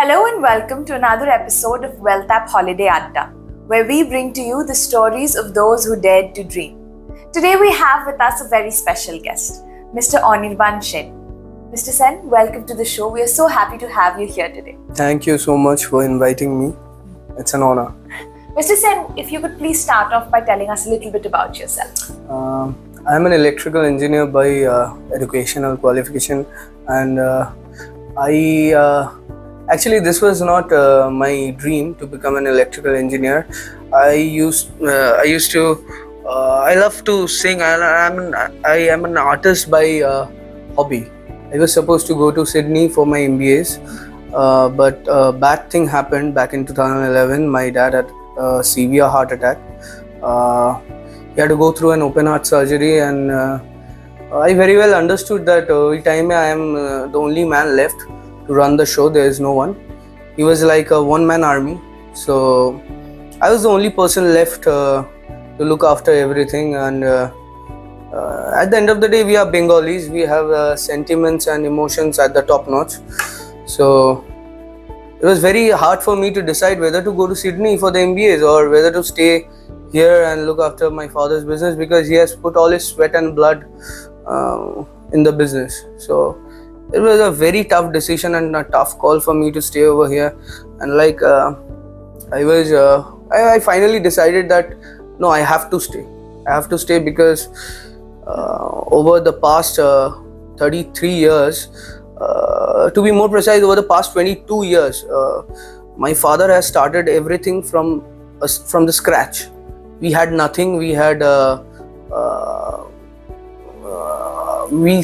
Hello and welcome to another episode of Wealthapp Holiday Adda, where we bring to you the stories of those who dared to dream. Today we have with us a very special guest, Mr. Anirban Sen. Mr. Sen, welcome to the show. We are so happy to have you here today. Thank you so much for inviting me. It's an honor. Mr. Sen, if you could please start off by telling us a little bit about yourself. I'm an electrical engineer by educational qualification, and actually this was not my dream to become an electrical engineer. I love to sing. I am an artist by hobby. I was supposed to go to Sydney for my MBAs, but a bad thing happened back in 2011. My dad had a severe heart attack. He had to go through an open heart surgery, and I very well understood that every time I am the only man left to run the show. There is no one. He was like a one-man army, so I was the only person left to look after everything. And at the end of the day, we are Bengalis. We have sentiments and emotions at the top notch. So it was very hard for me to decide whether to go to Sydney for the MBAs or whether to stay here and look after my father's business, because he has put all his sweat and blood in the business. So it was a very tough decision and a tough call for me to stay over here. And I finally decided that no, I have to stay. I have to stay because over the past 33 years, to be more precise, over the past 22 years, my father has started everything from the scratch. We had nothing. We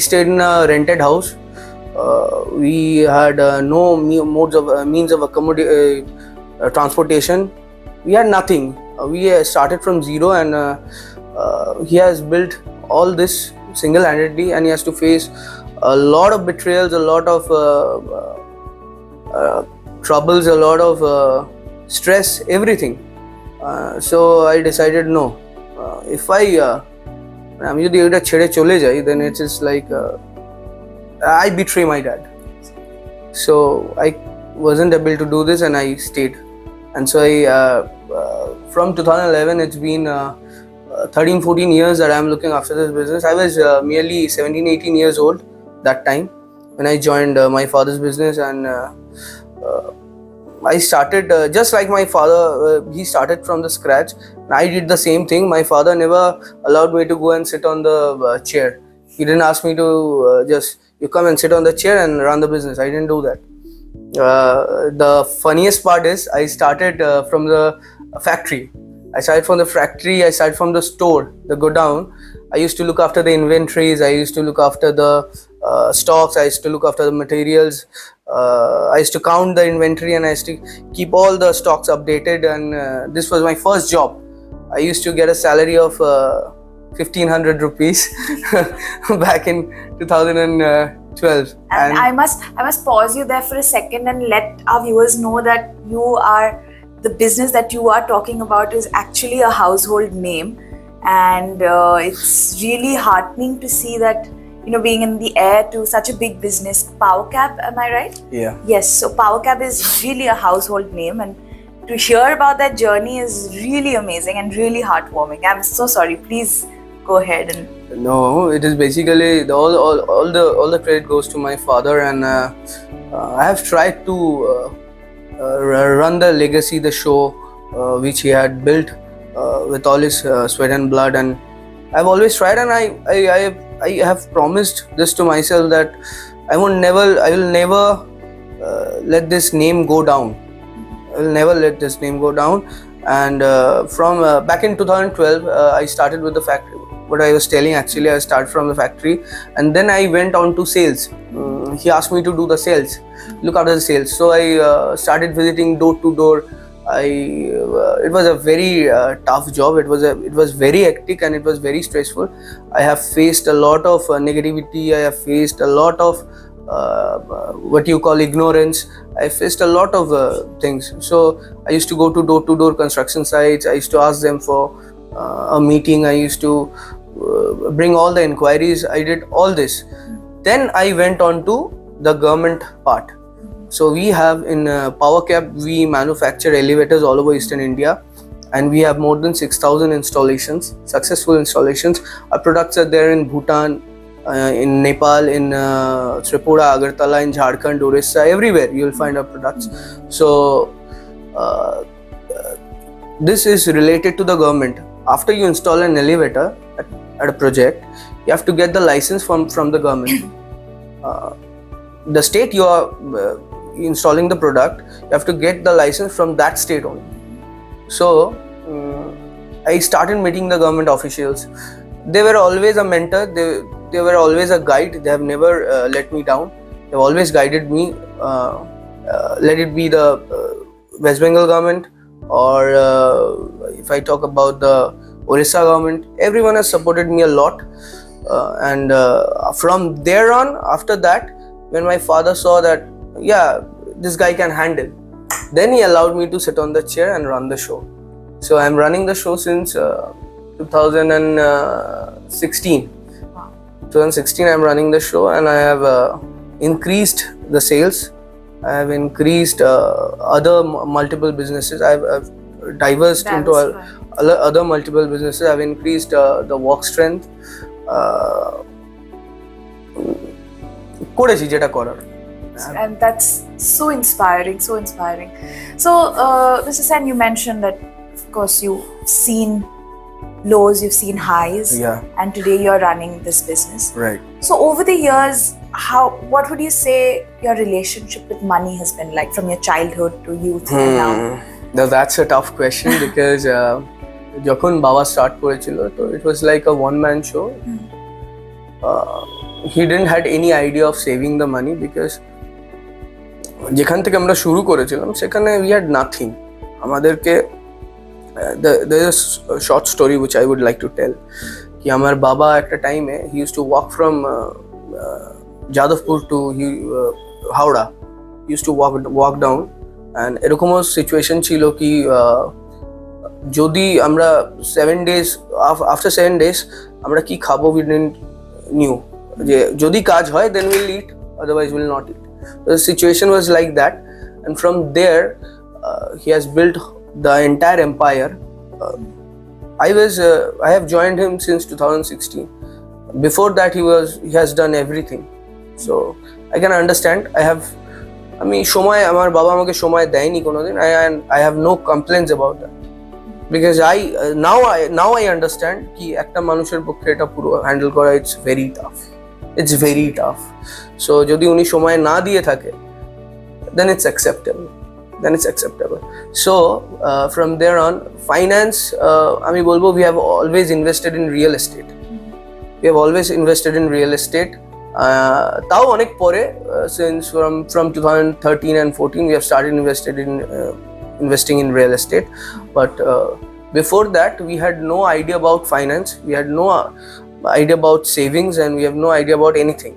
stayed in a rented house. We had no means of transportation. We had nothing. We started from zero, and he has built all this single-handedly, and he has to face a lot of betrayals, a lot of troubles, a lot of stress, everything. So I decided no. If I'm then it's just like I betray my dad. So I wasn't able to do this, and I stayed. And so from 2011, it's been 13-14 years that I'm looking after this business. I was merely 17-18 years old that time when I joined my father's business, and I started just like my father. He started from the scratch. I did the same thing. My father never allowed me to go and sit on the chair. He didn't ask me to you come and sit on the chair and run the business. I didn't do that. The funniest part is I started from the factory. I started from the factory. I started from the store, the godown. I used to look after the inventories. I used to look after the stocks. I used to look after the materials. I used to count the inventory, and I used to keep all the stocks updated. And this was my first job. I used to get a salary of 1,500 rupees back in 2012. And I must pause you there for a second and let our viewers know that the business that you are talking about is actually a household name, and it's really heartening to see that, being in the heir to such a big business. Wealthapp, am I right? Yeah. Yes, so Wealthapp is really a household name, and to hear about that journey is really amazing and really heartwarming. I'm so sorry. Please go ahead. No, it is basically all the credit goes to my father, and I have tried to run the legacy, the show which he had built with all his sweat and blood, and I've always tried, and I have promised this to myself that I will never let this name go down. I will never let this name go down. And from back in 2012, I started with the factory. What I was telling, actually, I started from the factory, and then I went on to sales. He asked me to do the sales, look after the sales. So I started visiting door to door. It was a very tough job. It was very hectic, and it was very stressful. I have faced a lot of negativity. I have faced a lot of what you call ignorance. I faced a lot of things. So I used to go to door construction sites. I used to ask them for a meeting. I used to bring all the inquiries. I did all this. Then I went on to the government part. So we have in PowerCap, we manufacture elevators all over Eastern India, and we have more than 6,000 installations, successful installations. Our products are there in Bhutan, in Nepal, in Tripura, Agartala, in Jharkhand, Orissa, everywhere you will find our products. So this is related to the government. After you install an elevator at a project, you have to get the license from the government. The state you are installing the product, you have to get the license from that state only. So I started meeting the government officials. They were always a mentor. They were always a guide. They have never let me down. They've always guided me. Let it be the West Bengal government, or if I talk about the Orissa government, everyone has supported me a lot. And from there on, after that, when my father saw that, yeah, this guy can handle, then he allowed me to sit on the chair and run the show. So I'm running the show since 2016. Wow. 2016 I'm running the show, and I have increased the sales. I have increased other multiple businesses. I've diversed into other multiple businesses. I've increased the work strength. করেছি যেটা করার। And that's so inspiring, so inspiring. So, Mr. Sen, you mentioned that, of course, you've seen lows, you've seen highs, and today you're running this business. Right. So, over the years, what would you say your relationship with money has been like from your childhood to youth and now? Now that's a tough question because যখন বাবা start করেছিল, তো it was like a one-man show. He didn't had any idea of saving the money because যেখান থেকে আমরা শুরু করেছিলাম সেখানে we had nothing. আমাদেরকে there is a short story which I would like to tell. कि আমার বাবা একটা টাইমে he used to walk from Jadavpur to Howrah. He used to walk down, and এরকমও সিচুয়েশন ছিল কি যদি আমরা 7 days after 7 days আমরা কি খাবো we didn't knew. যে যদি কাজ হয় then we'll eat, otherwise we'll not eat. The situation was like that, and from there he has built the entire empire. I have joined him since 2016. Before that he has done everything. So I can understand. আমি সময় আমার বাবা আমাকে সময় দেয়নি কোনোদিন, and I have no complaints about that because now I understand কি একটা মানুষের পক্ষে এটা পুরো হ্যান্ডেল করা it's very tough. So যদি উনি সময় না দিয়ে থাকে then it's acceptable. So from there on, finance, আমি বলবো we have always invested in real estate. তাও অনেক পরে, since from 2013 and 14 we have started investing in real estate, but before that we had no idea about finance, we had no idea about savings, and we have no idea about anything.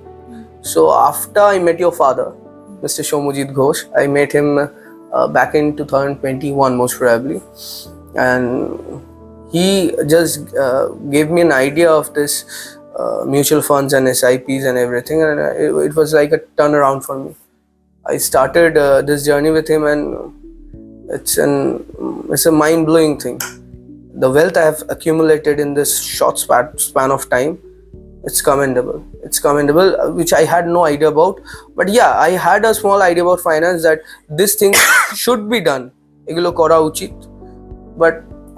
So after I met your father, Mr. Ranjini Ghosh, I met him back in 2021 most probably, and he just gave me an idea of this mutual funds and SIPs and everything, and it was like a turnaround for me. I started this journey with him, and it's a mind-blowing thing. The wealth I have accumulated in this short span of time, it's commendable, which I had no idea about. But yeah, I had a small idea about finance, that this thing should be done, এগুলো করা উচিত, but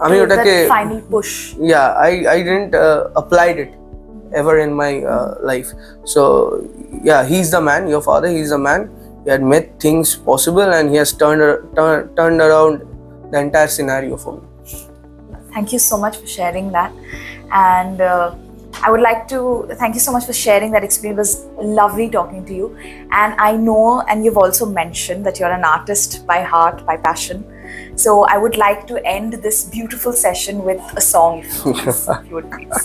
আমি ওটাকে final push. Yeah, I didn't applied it ever in my life. So yeah, he's the man, your father, he's the man. He had made things possible, and he has turned around the entire scenario for me. Thank you so much for sharing that, and I would like to thank you so much for sharing that experience. It was lovely talking to you, and I know, and you've also mentioned that you're an artist by heart, by passion. So I would like to end this beautiful session with a song, if you would please.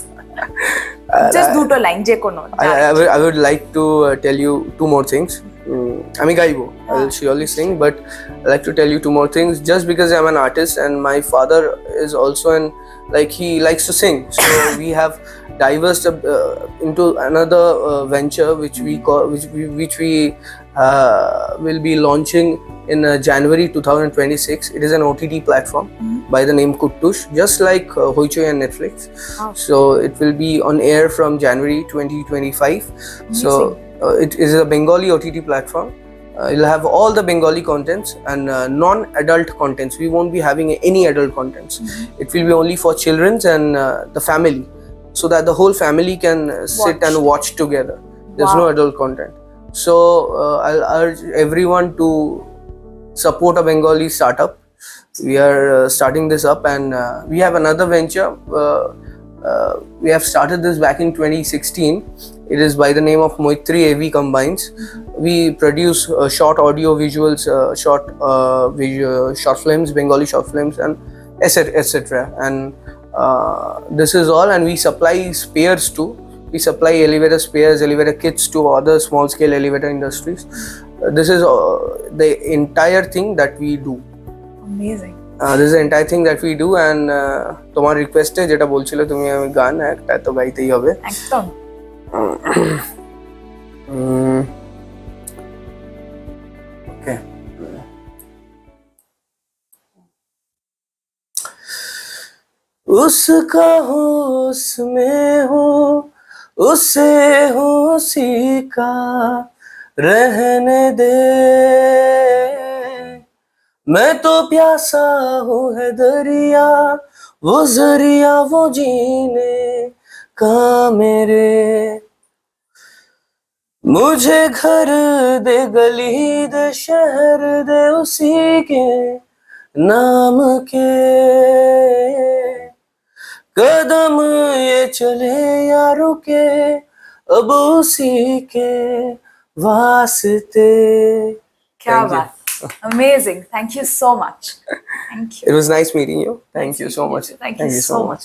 Just duto line, je kono. I would like to tell you two more things. আমি গাইবো, I'll surely sing, but I like to tell you two more things. Just because I'm an artist, and my father is also he likes to sing, so we have diversed into another venture which we will be launching in January 2026. It is an OTT platform by the name Kuttush, just like Hoichoi and Netflix. Wow. So it will be on air from January 2025. So it is a Bengali OTT platform. You'll have all the Bengali contents and non-adult contents. We won't be having any adult contents. It will be only for children and the family, so that the whole family can sit and watch together. There's no adult content. So I'll urge everyone to support a Bengali startup. We are starting this up, and we have another venture. We have started this back in 2016. It is by the name of Moitri AV Combines. We produce short audio visuals, short films, Bengali short films, and etc. And this is all, and we supply spares too. We supply elevator spares, elevator kits to other small scale elevator industries. This is the entire thing that we do. Amazing. This is the entire thing that we do, and তোমার রিকোয়েস্টে যেটা বলছিলে তুমি, আমি গান একটা তো গাইতেই হবে একদম। Okay. उसका हो उसमें हो, उसे हो उसी का रहने दे, मैं तो प्यासा हूँ है दरिया, वो जरिया वो जीने का मेरे, मुझे घर दे गली दे शहर दे उसी के नाम के, कदम ये चले या रुके अब उसी के वास्ते. क्या बात. Amazing. Thank you so much. Thank you. It was nice meeting you. Thank you so much. Thank you so much.